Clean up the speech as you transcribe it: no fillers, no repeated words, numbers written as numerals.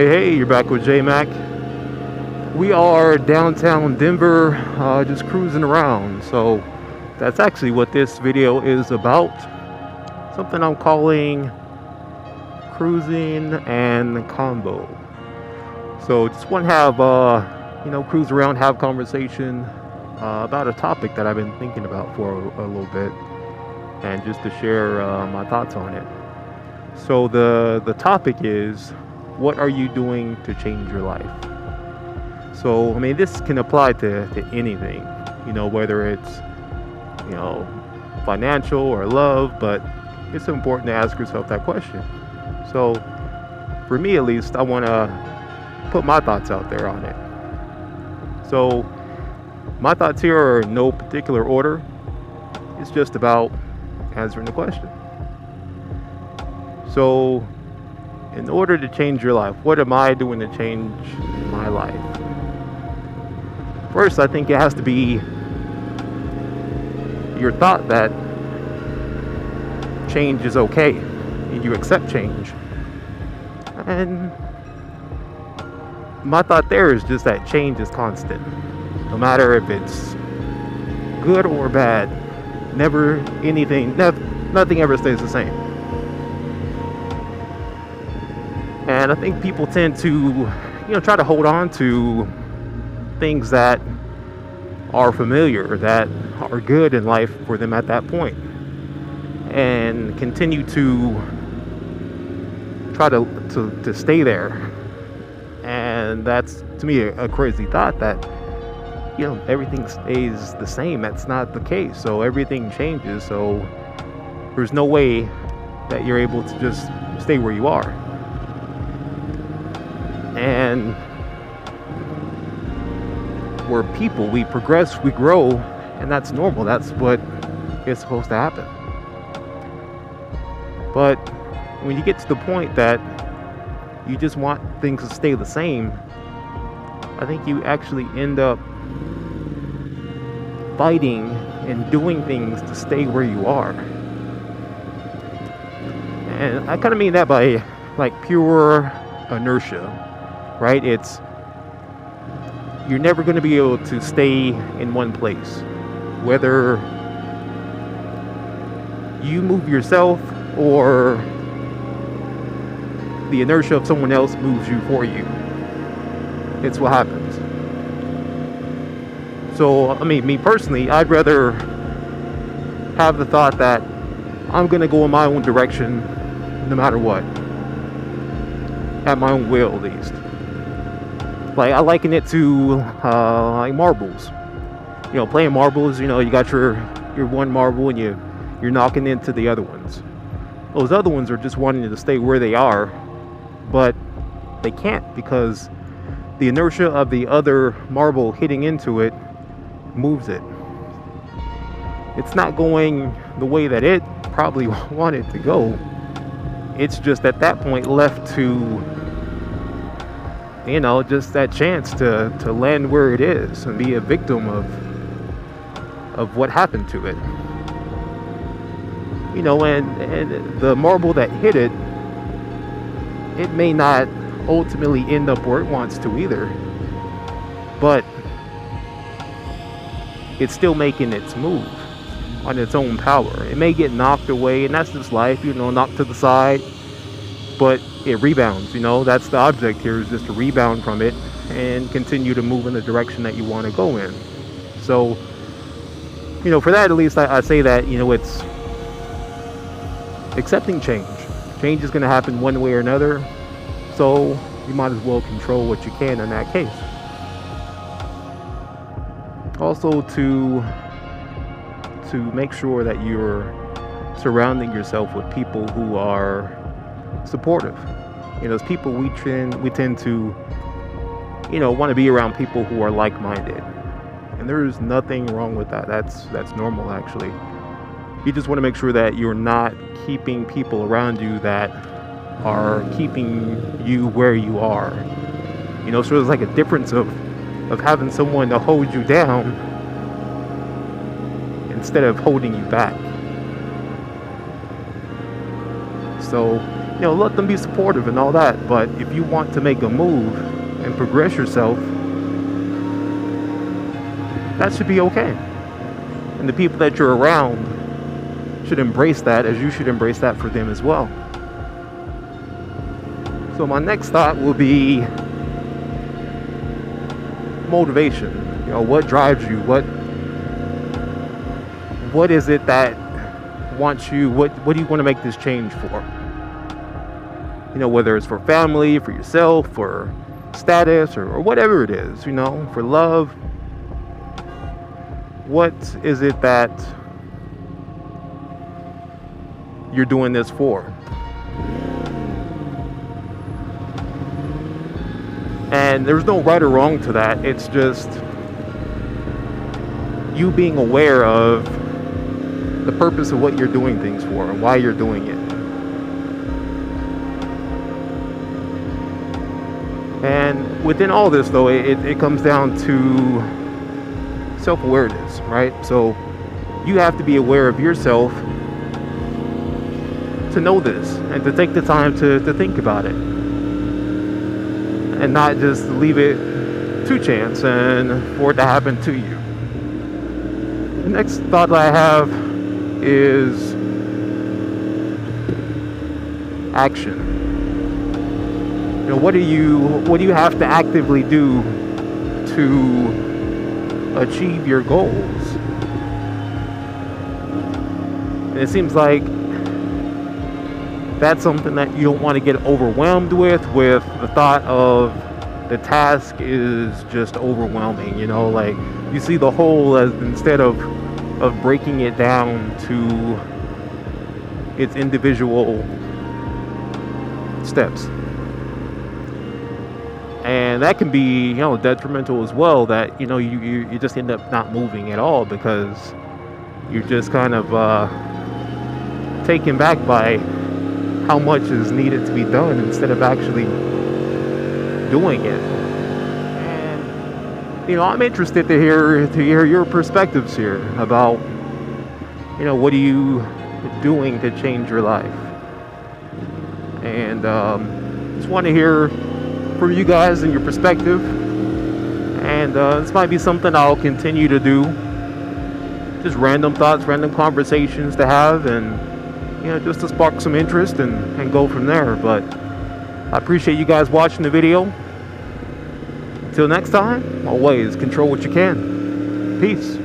Hey, you're back with J Mac. We are downtown Denver, just cruising around. So that's actually what this video is about. Something I'm calling cruising and convo. So just want to have, cruise around, have conversation about a topic that I've been thinking about for a little bit, and just to share my thoughts on it. So the topic is, what are you doing to change your life? So, I mean, this can apply to anything, whether it's, financial or love, but it's important to ask yourself that question. So, for me at least, I want to put my thoughts out there on it. So, my thoughts here are in no particular order. It's just about answering the question. So, in order to change your life, what am I doing to change my life? First, I think it has to be your thought that change is okay, and you accept change. And my thought there is just that change is constant. No matter if it's good or bad, nothing ever stays the same. And I think people tend to, try to hold on to things that are familiar, that are good in life for them at that point, and continue to try to stay there. And that's, to me, a crazy thought that, everything stays the same. That's not the case. So everything changes. So there's no way that you're able to just stay where you are. And we're people, we progress, we grow, and that's normal. That's what is supposed to happen. But when you get to the point that you just want things to stay the same, I think you actually end up fighting and doing things to stay where you are. And I kind of mean that by pure inertia. Right? You're never going to be able to stay in one place. Whether you move yourself or the inertia of someone else moves you for you. It's what happens. So, I mean, me personally, I'd rather have the thought that I'm going to go in my own direction no matter what. At my own will, at least. I liken it to marbles. Playing marbles. You got your one marble and you're knocking into the other ones. Those other ones are just wanting to stay where they are, but they can't because the inertia of the other marble hitting into it moves it. It's not going the way that it probably wanted to go. It's just at that point left to just that chance to land where it is and be a victim of what happened to it. And the marble that hit it, it may not ultimately end up where it wants to either, but it's still making its move on its own power. It may get knocked away, and that's just life, knocked to the side, but it rebounds. That's the object here, is just to rebound from it and continue to move in the direction that you want to go in. So, for that at least, I say that, it's accepting change. Change is going to happen one way or another, so you might as well control what you can in that case. Also, to make sure that you're surrounding yourself with people who are supportive. As people, we tend to, want to be around people who are like-minded, and there's nothing wrong with that. That's normal, actually. You just want to make sure that you're not keeping people around you that are keeping you where you are. So there's a difference of having someone to hold you down instead of holding you back. So, let them be supportive and all that. But if you want to make a move and progress yourself, that should be okay. And the people that you're around should embrace that, as you should embrace that for them as well. So my next thought will be motivation. What drives you? What is it that wants you? What do you want to make this change for? Whether it's for family, for yourself, for status, or whatever it is, for love. What is it that you're doing this for? And there's no right or wrong to that. It's just you being aware of the purpose of what you're doing things for and why you're doing it. And within all this, though, it comes down to self-awareness, right? So you have to be aware of yourself to know this and to take the time to think about it and not just leave it to chance and for it to happen to you. The next thought I have is action. What do you have to actively do to achieve your goals? And it seems like that's something that you don't want to get overwhelmed with the thought of the task is just overwhelming. Like you see the whole as instead of breaking it down to its individual steps. And that can be, detrimental as well, that, you just end up not moving at all because you're just kind of taken back by how much is needed to be done instead of actually doing it. And, I'm interested to hear your perspectives here about, what are you doing to change your life? And just want to hear from you guys and your perspective, and this might be something I'll continue to do, just random thoughts, random conversations to have, and just to spark some interest and go from there. But I appreciate you guys watching the video. Until next time, always control what you can. Peace.